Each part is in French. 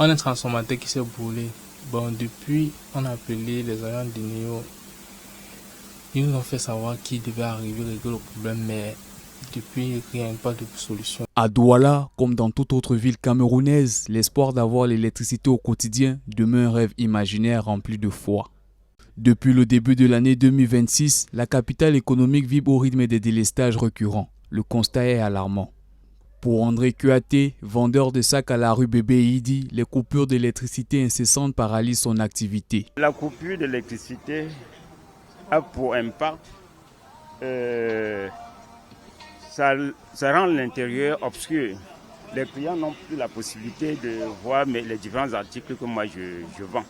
On a un transformateur qui s'est brûlé. Bon, depuis, on a appelé les agents de Néo. Ils nous ont fait savoir qui devait arriver régler le problème, mais depuis, rien, pas de solution. À Douala, comme dans toute autre ville camerounaise, l'espoir d'avoir l'électricité au quotidien demeure un rêve imaginaire rempli de foi. Depuis le début de l'année 2026, la capitale économique vibre au rythme des délestages récurrents. Le constat est alarmant. Pour André Kuaté, vendeur de sacs à la rue Bébé Idi, les coupures d'électricité incessantes paralysent son activité. La coupure d'électricité a pour impact, ça rend l'intérieur obscur. Les clients n'ont plus la possibilité de voir les différents articles que moi je vends.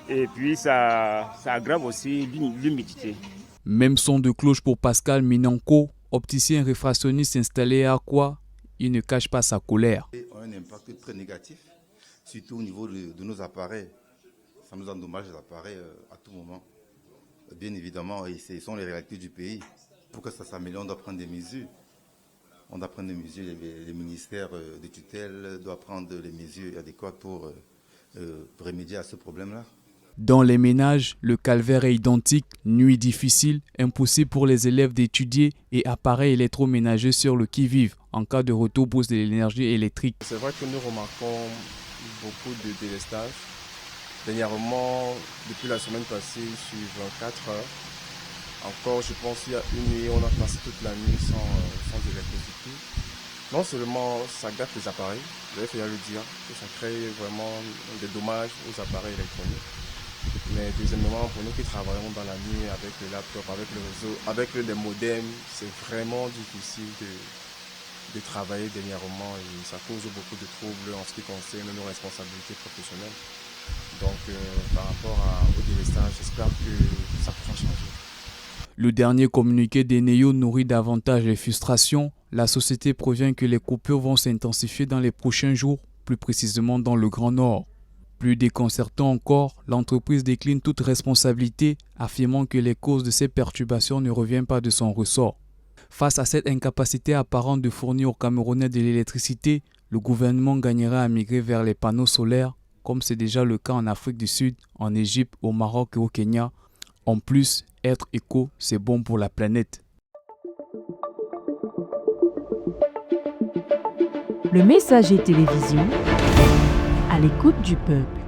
Et puis ça aggrave aussi l'humidité. Même son de cloche pour Pascal Minanko, opticien réfractionniste installé à Akwa. Il ne cache pas sa colère. On a un impact très négatif, surtout au niveau de nos appareils. Ça nous endommage les appareils à tout moment. Bien évidemment, et ce sont les réalités du pays. Pour que ça s'améliore, on doit prendre des mesures. On doit prendre des mesures, les ministères de tutelle doivent prendre les mesures adéquates pour remédier à ce problème-là. Dans les ménages, le calvaire est identique, nuit difficile, impossible pour les élèves d'étudier et appareils électroménagers sur le qui-vive en cas de retour brusque de l'énergie électrique. C'est vrai que nous remarquons beaucoup de délestage. Dernièrement, depuis la semaine passée, sur 24 heures, encore je pense qu'il y a une nuit, on a passé toute la nuit sans électricité. Non seulement ça gâte les appareils, je vais le dire, que ça crée vraiment des dommages aux appareils électroniques. Mais deuxièmement, pour nous qui travaillons dans la nuit avec le laptop, avec le réseau, avec les modems, c'est vraiment difficile de travailler dernièrement et ça cause beaucoup de troubles en ce qui concerne nos responsabilités professionnelles. Donc par rapport au délestage, j'espère que ça pourra changer. Le dernier communiqué d'Eneo nourrit davantage les frustrations. La société prévient que les coupures vont s'intensifier dans les prochains jours, plus précisément dans le Grand Nord. Plus déconcertant encore, l'entreprise décline toute responsabilité, affirmant que les causes de ces perturbations ne reviennent pas de son ressort. Face à cette incapacité apparente de fournir aux Camerounais de l'électricité, le gouvernement gagnerait à migrer vers les panneaux solaires, comme c'est déjà le cas en Afrique du Sud, en Égypte, au Maroc et au Kenya. En plus, être éco, c'est bon pour la planète. Le Messager télévision, à l'écoute du peuple.